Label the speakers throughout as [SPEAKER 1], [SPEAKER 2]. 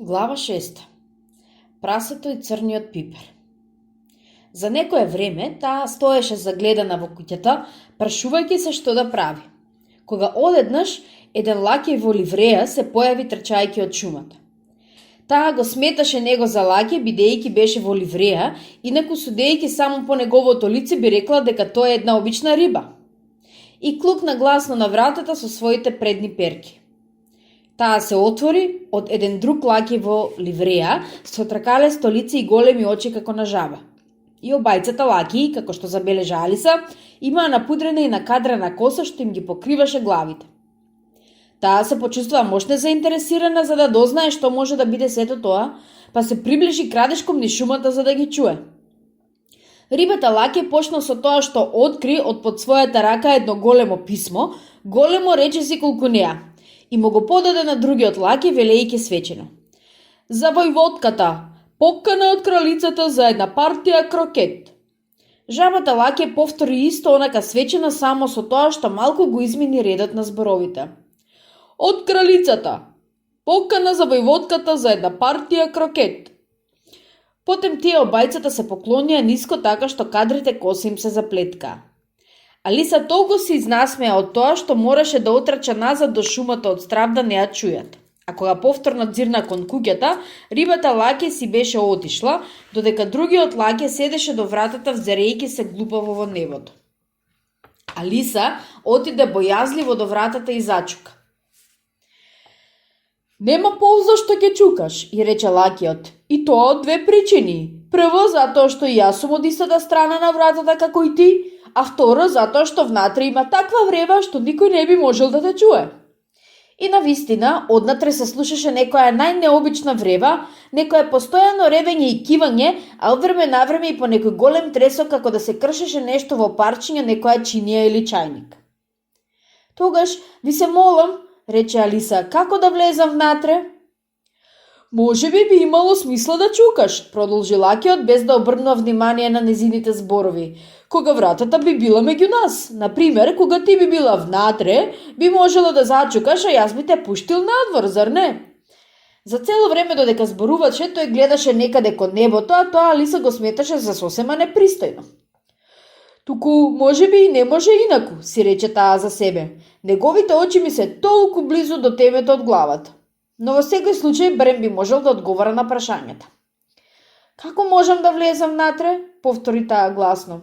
[SPEAKER 1] Глава 6. Прасето и црниот пипер. За некое време таа стоеше загледана во куќата, прашувајќи се што да прави. Кога одеднаш еден лаќеј во ливреја се појави трчајќи од шумата. Таа го сметаше него за лаќе бидејќи беше во ливреја, инаку судејќи само по неговото лице би рекла дека тоа е една обична риба. И клукна гласно на вратата со своите предни перки. Таа се отвори од еден друг лаќеј во ливреја со тркалесто лице и големи очи како на жаба. И обајцата лаќеи, како што забележа Алиса, имаа напудрена и накадрена коса што им ги покриваше главите. Таа се почувствува мощно заинтересирана за да дознае што може да биде сето тоа, па се приближи крадешком низ шумата за да ги чуе. Рибата лаќе почна со тоа што откри од под својата рака едно големо писмо, големо речиси колку неа, и му го подаде на другиот лаќе велејќи свечено: за војводката, покана од кралицата за една партија крокет. Жабата лаќе повтори исто онака свечено, само со тоа што малку го измени редот на зборовите. Од кралицата, покана за војводката за една партија крокет. Потем тие обајцата се поклонија ниско така што кадрите коси им се заплеткаа. Алиса толку се изнасмеа од тоа што мораше да отрча назад до шумата од страв да не ја чујат. А кога повторно дзирна кон куќата, рибата лаќе си беше отишла, додека другиот лаќе седеше до вратата взерејќи се глупаво во небото. Алиса отиде бојазливо до вратата и зачука. Нема полза што ќе чукаш, и рече лаќеот, и тоа од две причини. Прво, затоа што и јас сум од истата страна на вратата како и ти, а второ, затоа што внатре има таква врева што никој не би можел да те чуе. И навистина, однатре се слушаше некоја најнеобична врева, некоја постојано ревење и кивање, а од време на време и по некој голем тресок како да се кршеше нешто во парчиња, некоја чинија или чајник. Тогаш, ви се молам, рече Алиса, како да влезам внатре? Може би имало смисла да чукаш, продолжи лаќеот без да обрнува внимание на незините зборови. Кога вратата би била меѓу нас. Например, кога ти би била внатре, би можела да зачукаш, а јас би те пуштил надвор, зар не? За цело време додека зборуваше, тој гледаше некаде кон небото, а тоа Алиса го сметаше за сосема непристојно. Туку, може би и не може инаку, си рече таа за себе. Неговите очи ми се толку близу до темето од главата. Но во секој случај барем би можел да одговара на прашањата. Како можам да влезам внатре? Повтори таа гласно.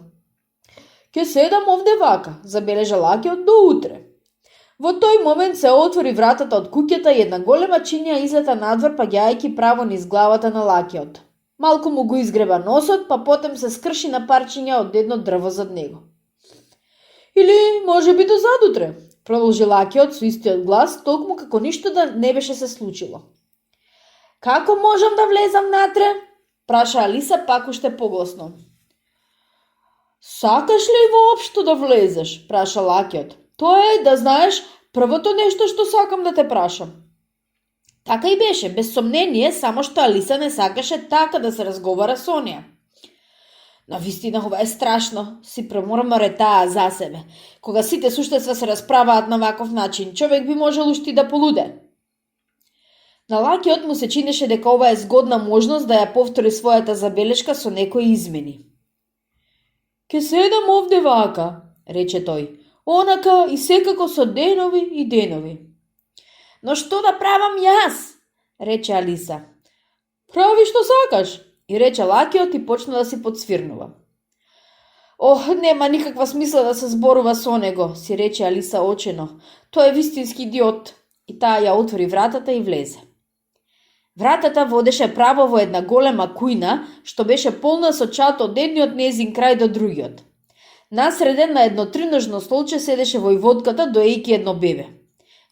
[SPEAKER 1] Ке седам овде вака, забележа лаќеот, до утре. Во тој момент се отвори вратата од куќата и една голема чинија излета надвор паѓајќи право низ главата на лаќеот. Малку му го изгреба носот, па потем се скрши на парчиња од едно дрво зад него. Или може би до задутре, продолжи лаќеот со истиот глас, толкму како ништо да не беше се случило. Како можам да влезам натре? Праша Алиса пак уште погласно. Сакаш ли воопшто да влезеш? Праша лаќеот. Тоа е, да знаеш, првото нешто што сакам да те прашам. Така и беше, без сомнение, само што Алиса не сакаше така да се разговара со неа. Навистина, ова е страшно, си проморморе таа за себе. Кога сите суштества се расправаат на ваков начин, човек би можел уште да полуде. На лаќеот му се чинеше дека ова е згодна можност да ја повтори својата забелешка со некои измени. Ке седам овде вака, рече тој, онака и секако со денови и денови. Но што да правам јас? Рече Алиса. Прави што сакаш, и рече лаќеот и почна да си подсвирнува. Ох, нема никаква смисла да се зборува со него, си рече Алиса очено. Тој е вистински идиот. И таа ја отвори вратата и влезе. Вратата водеше право во една голема кујна, што беше полна со чад од едниот незин крај до другиот. Насреден на едно триножно столче седеше војводката доејќи едно бебе.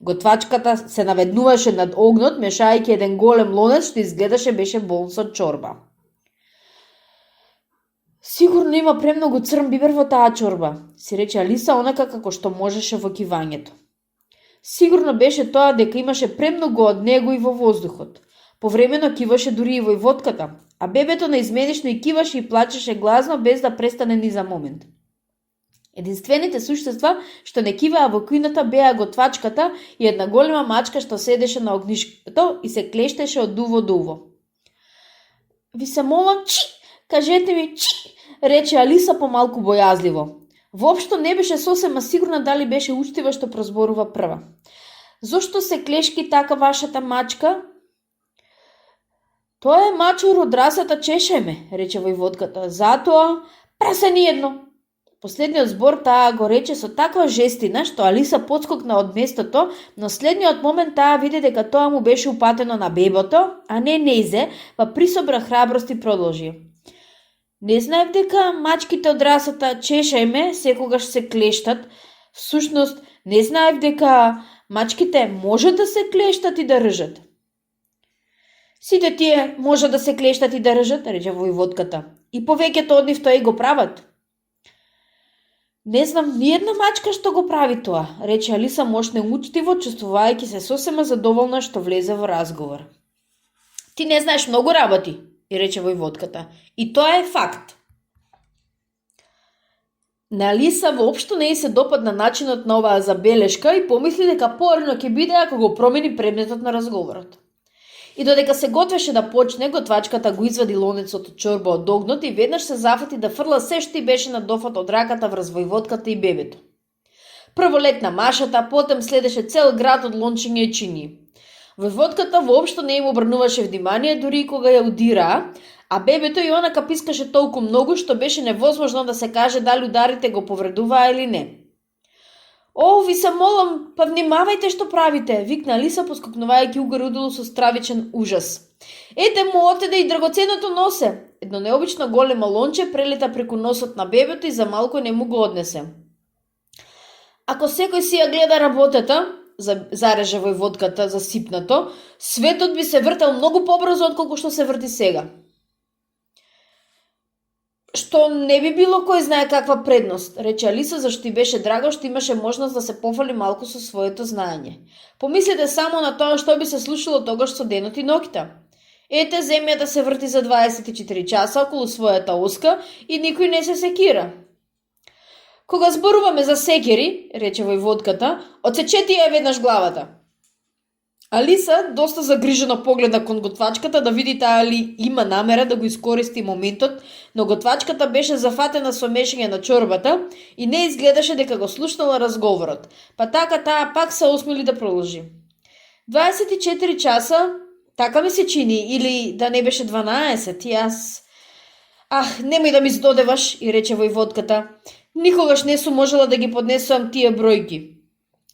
[SPEAKER 1] Готвачката се наведнуваше над огнот, мешајќи еден голем лонец што изгледаше беше болн со чорба. Сигурно има премногу црн бибер во таа чорба, си рече Алиса онака како што можеше во кивањето. Сигурно беше тоа дека имаше премногу од него и во воздухот. Повремено киваше дури и војводката, а бебето неизменично и киваше и плачеше гласно без да престане ни за момент. Единствените суштества што не киваа во кујната беа готвачката и една голема мачка што седеше на огнишкото и се клештеше од уво до уво. Ви се молам, кажете ми, рече Алиса помалку бојазливо. Воопшто не беше сосема сигурна дали беше учтива што прозборува прва. Зошто се клешки така вашата мачка? Тоа е мачур од расата чешеме, рече војводката. Затоа прасе ни едно. Последниот збор таа го рече со таква жестина што Алиса подскокна од местото, но следниот момент таа виде дека тоа му беше упатено на бебото, а не неизе, па присобра храброст и продолжи. Не знаев дека мачките од расата чешеме секогаш се клештат. Всушност, не знаев дека мачките може да се клештат и да ржат. Сите тие може да се клештат и да ржат, рече војводката. И повеќето од нив тоа и го прават. Не знам ни една мачка што го прави тоа, рече Алиса мошне учтиво, чувствувајќи се сосема задоволна што влезе во разговор. Ти не знаеш многу работи, и рече војводката. И тоа е факт. На Алиса воопшто не се допадна начинот на оваа забелешка и помисли дека поарно ќе биде ако го промени предметот на разговорот. И додека се готвеше да почне, готвачката го извади лонецот од чорба од огнот и веднаш се зафати да фрла се што и беше на дофат од раката врз војводката и бебето. Прво летна машата, потем следеше цел град од лончиња и чини. Војводката воопшто не им обрнуваше внимание дури и кога ја удираа, а бебето и онака пискаше толку многу што беше невозможно да се каже дали ударите го повредуваа или не. О, ви се молам, па внимавајте што правите, викна Алиса поскокнувајќи угоре удолу со стравичен ужас. Ете му отеде и драгоценото носе. Едно необично големо лонче прелета преку носот на бебето и за малку не му го однесе. Ако секој си ја гледа работата, зареже војводката засипнато, светот би се вртел многу побрзо отколку што се врти сега. Што не би било кој знае каква предност, рече Алиса, зашто и беше драго што имаше можност да се пофали малку со своето знаење. Помислете само на тоа што би се случило тогаш со денот и ноќта. Ете, земјата се врти за 24 часа околу својата оска и никој не се секира. Кога зборуваме за секери, рече војводката, одсечете ја веднаш главата. Алиса доста загрижено погледна кон готвачката да види таа ли има намера да го искористи моментот, но готвачката беше зафатена со мешање на чорбата и не изгледаше дека го слушнала разговорот, па така таа пак се осмели да продолжи. 24 часа, така ми се чини, или да не беше 12, јас... немој да ми здодеваш, и рече војводката. Никогаш не сум можела да ги поднесувам тие бројки.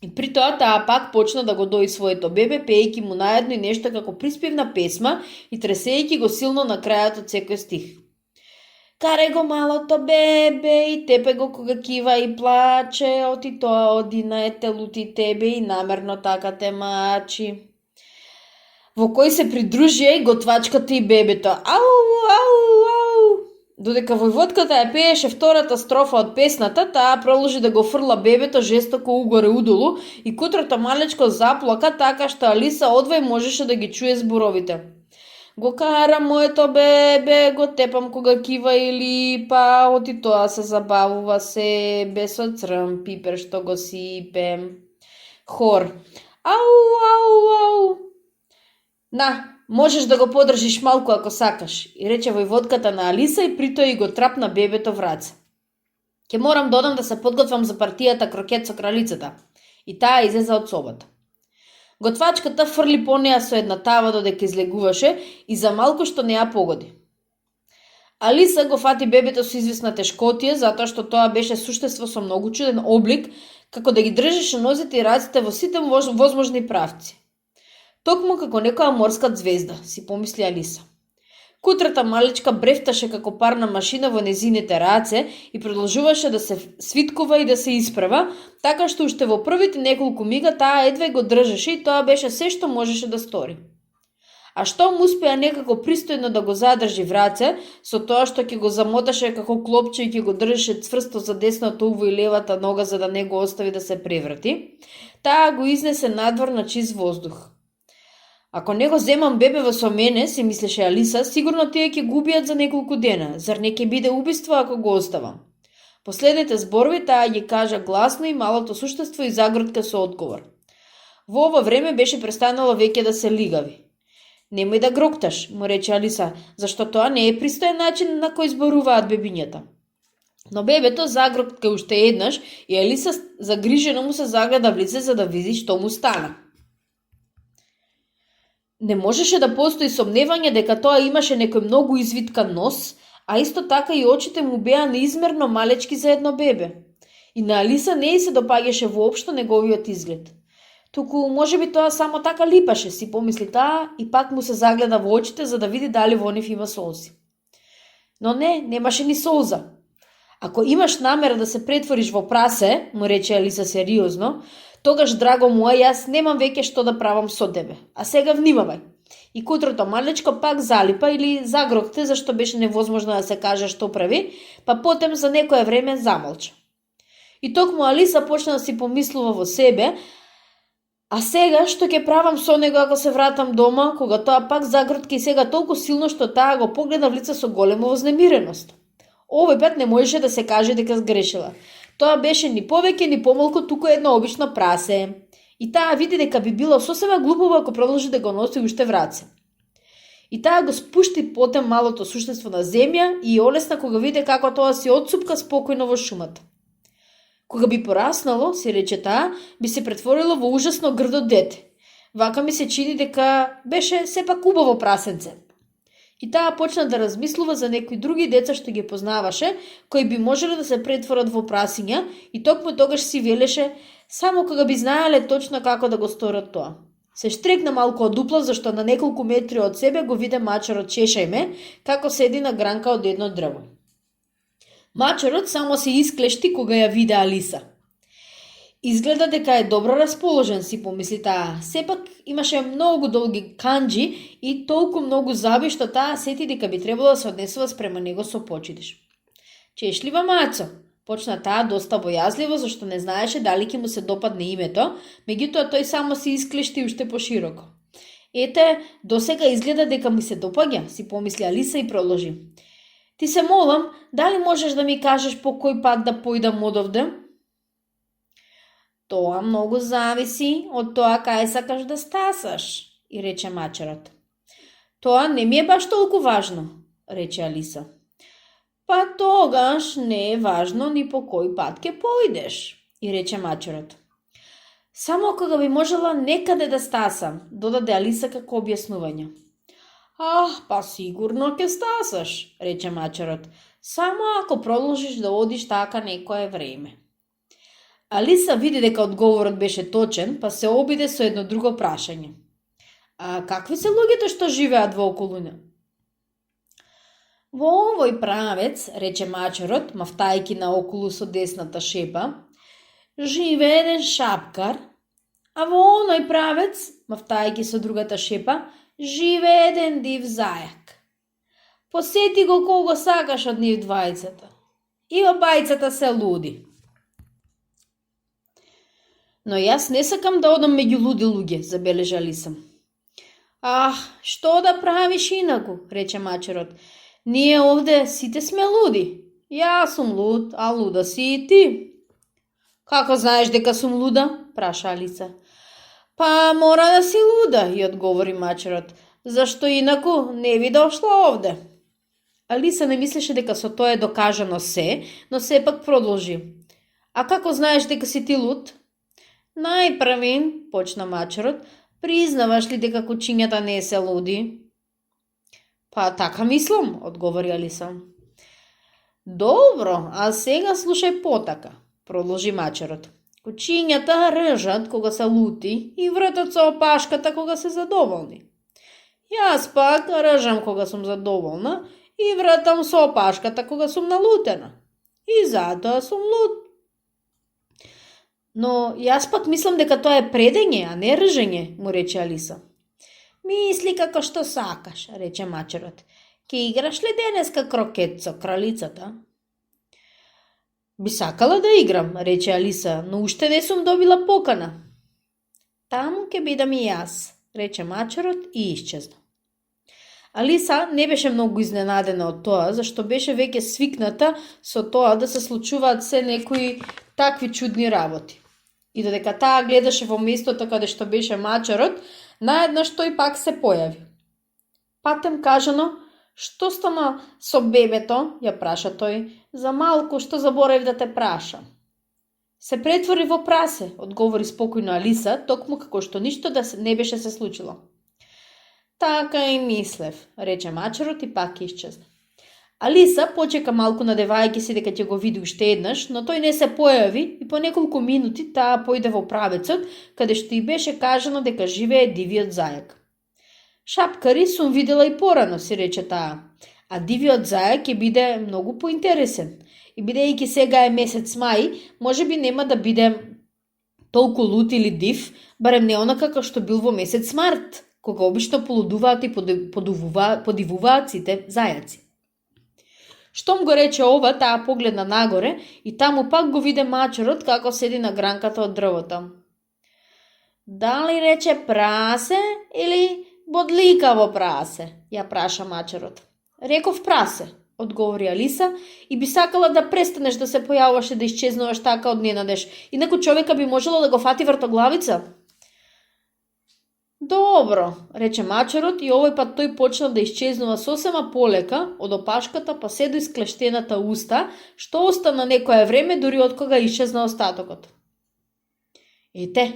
[SPEAKER 1] И при тоа таа пак почна да го дои своето бебе, пеејќи му наедно и нешто како приспевна песма и тресејќи го силно на крајот од секој стих. Карај го малото бебе и тепе го кога кива и плаче, оти тоа оди на етелути тебе и намерно така те мачи. Во кој се придружија и готвачката и бебето. Ау! Додека војводката ја пееше втората строфа од песната, таа продолжи да го фрла бебето жестоко угоре удолу и кутрото малечко заплака така што Алиса одвај можеше да ги чуе зборовите. Го карам моето бебе, го тепам кога кива и липа, оти тоа се забавува себе со црн пипер што го сипем. Хор. Ау! Можеш да го подржиш малку ако сакаш, и рече војводката на Алиса и притоа и го трапна бебето в раце. Ке морам додам да се подготвам за партијата крокет со кралицата. И таа излезе од собата. Готвачката фрли по неа со една тава додека излегуваше и за малку што не ја погоди. Алиса го фати бебето со извисна тешкотија затоа што тоа беше суштество со многу чуден облик, како да ги држеше нозите и раците во сите возможни правци. Токму како некоја морска звезда, си помисли Алиса. Кутрата малечка брефташе како парна машина во незините раце и продолжуваше да се свиткува и да се исправа, така што уште во првите неколку мига таа едве го држеше и тоа беше се што можеше да стори. А што му успеа некако пристојно да го задржи в раце, со тоа што ќе го замоташе како клопче и ќе го држеше цврсто за десното уво и левата нога за да не го остави да се преврати, таа го изнесе надвор на чист воздух. Ако не го земам бебево со мене, си мислеше Алиса, сигурно тие ќе губиат за неколку дена, зар не ќе биде убиство ако го оставам? Последните зборови таа ги кажа гласно и малото суштество и загртка со одговор. Во ова време беше престанала веќе да се лигави. Немој да грокташ, му рече Алиса, зашто тоа не е пристоен начин на кој зборуваат бебињата. Но бебето загротка уште еднаш и Алиса загрижено му се загледа в лице за да види што му стана. Не можеше да постои сомневање дека тоа имаше некој многу извиткан нос, а исто така и очите му беа неизмерно малечки за едно бебе. И на Алиса не се допаѓаше воопшто неговиот изглед. Туку можеби тоа само така липаше, си помисли таа и пак му се загледа во очите за да види дали во нив има солзи. Но не, немаше ни солза. Ако имаш намера да се претвориш во прасе, му рече Алиса сериозно, тогаш, драго моја, јас немам веќе што да правам со тебе. А сега внимавај. И кутрото малечко пак залипа или загрокте, зашто беше невозможно да се каже што прави, па потем за некое време замолча. И токму Алиса почна да си помислува во себе, а сега што ќе правам со него ако се вратам дома, кога тоа пак загротки и сега толку силно што таа го погледа в лице со голема вознемиреност. Овој пат не можеше да се каже дека сгрешила. Тоа беше ни повеќе ни помалку туку едно обично прасе. И таа види дека би било сосема глупаво ако продолжи да го носи уште в раце. И таа го спушти потем малото суштество на земја и олесна кога види како тоа си отцупка спокојно во шумата. Кога би пораснало, си рече таа, би се претворило во ужасно грдо дете. Вака ми се чини дека беше сепак убаво прасенце. И таа почна да размислува за некои други деца што ги познаваше, кои би можеле да се претворат во прасиња и токму тогаш си велеше само кога би знаеле точно како да го сторат тоа. Се штрекна малку од дуплав, зашто на неколку метри од себе го виде мачарот Чешајме, како седи на гранка од едно дрво. Мачарот само се исклешти кога ја виде Алиса. Изгледа дека е добро расположен, си помисли таа. Сепак имаше многу долги канџи и толку многу заби што таа сети дека би требало да се однесува спрема него со почитиш. Чешлива мацо, почна таа доста бојазливо, зашто не знаеше дали ќе му се допадне името, меѓутоа тој само се исклешти уште пошироко. Ете, досега изгледа дека ми се допаѓа, си помисли Алиса и продолжи. Ти се молам, дали можеш да ми кажеш по кој пат да појдам одовде? Тоа многу зависи од тоа кај сакаш да стасаш, и рече мачарот. Тоа не ми е баш толку важно, рече Алиса. Па тогаш не е важно ни по кој пат ќе појдеш, и рече мачарот. Само кога би можела некаде да стасам, додаде Алиса како објаснување. Па сигурно ќе стасаш, рече мачарот, само ако продолжиш да одиш така некое време. Алиса види дека одговорот беше точен, па се обиде со едно друго прашање. Какви се луѓето што живеат во околина? Во овој правец, рече мачарот, мафтајки наоколу со десната шепа, живее еден шапкар, а во оној правец, мафтајки со другата шепа, живее еден див зајак. Посети го кого сакаш од нив двајцата. И обајцата се луди. Но јас не сакам да одам меѓу луди луѓе, забележа Алиса. Што да правиш инаку, рече мачарот. Ние овде сите сме луди. Јас сум луд, а луда си и ти. Како знаеш дека сум луда? Праша Алиса. Па мора да си луда, и одговори мачарот. Зашто инаку не би дошла овде. Алиса не мислеше дека со тоа е докажано се, но сепак продолжи. А како знаеш дека си ти луд? Најпрви, почна мачарот, признаваш ли дека кучињата не се луди? Па така мислам, одговори Алиса. Добро, а сега слушај потака, продолжи мачарот. Кучињата ржат кога се лути и вратат со опашката кога се задоволни. Јас пак ржам кога сум задоволна и вратам со опашката кога сум налутена. И затоа сум лут. Но јас пак мислам дека тоа е предење, а не ржење, му рече Алиса. Мисли како што сакаш, рече мачарот. Ке играш ли денеска крокет со кралицата? Би сакала да играм, рече Алиса, но уште не сум добила покана. Таму ке бидам и јас, рече мачарот и исчезна. Алиса не беше многу изненадена од тоа, зашто беше веќе свикната со тоа да се случуваат се некои такви чудни работи. И додека таа гледаше во местото каде што беше мачарот, наеднаш тој пак се појави. Патем кажано, што стана со бебето, ја праша тој, за малку што заборав да те прашам. Се претвори во прасе, одговори спокојно Алиса, токму како што ништо не беше се случило. Така и мислев, рече мачарот и пак исчезна. Алиса почека малку надевајќи се дека ќе го види уште еднаш, но тој не се појави и по неколку минути таа појде во правецот, каде што и беше кажано дека живее дивиот зајак. Шапкари сум видела и порано, си рече таа, а дивиот зајак ќе биде многу поинтересен. И бидејќи сега е месец мај, може би нема да биде толку лут или див, барем не онака како што бил во месец март, кога обично полудуваат и подивуваат сите зајаци. Штом го рече ова, таа погледна нагоре и таму пак го виде мачарот како седи на гранката од дрвото. Дали рече прасе или бодликаво прасе? Ја праша мачарот. Реков прасе, одговори Алиса, и би сакала да престанеш да се појавуваш и да исчезнуваш така од ненадеж, инаку човека би можела да го фати вртоглавица. Добро, рече мачарот и овој пат тој почна да исчезнува сосема полека од опашката па се до исклештената уста, што остана некое време дури од кога исчезна остатокот. Ете,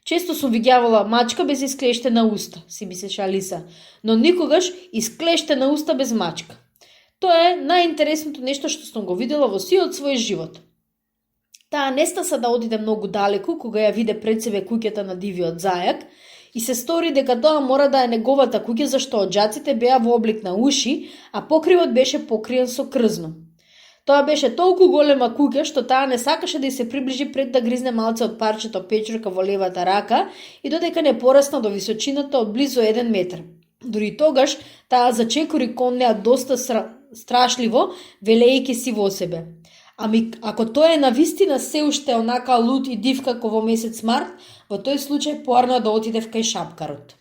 [SPEAKER 1] често сум видјавала мачка без исклештена уста, си мислеше Алиса, но никогаш исклештена уста без мачка. Тоа е најинтересното нешто што сум го видела во сиот свој живот. Таа не стаса да одиде многу далеку кога ја виде пред себе куќата на дивиот зајак, и се стори дека тоа мора да е неговата куќа зашто оџаците беа во облик на уши, а покривот беше покриен со крзно. Тоа беше толку голема куќа што таа не сакаше да й се приближи пред да гризне малце од парчето печурка во левата рака и додека не порасна до височината од близу 1 метар. Дури тогаш таа зачекори кон неа доста страшливо, велејќи си во себе. Ами, ако тоа е навистина се уште онака лут и див како во месец март, во тој случај поарно да отиде кај шапкарот.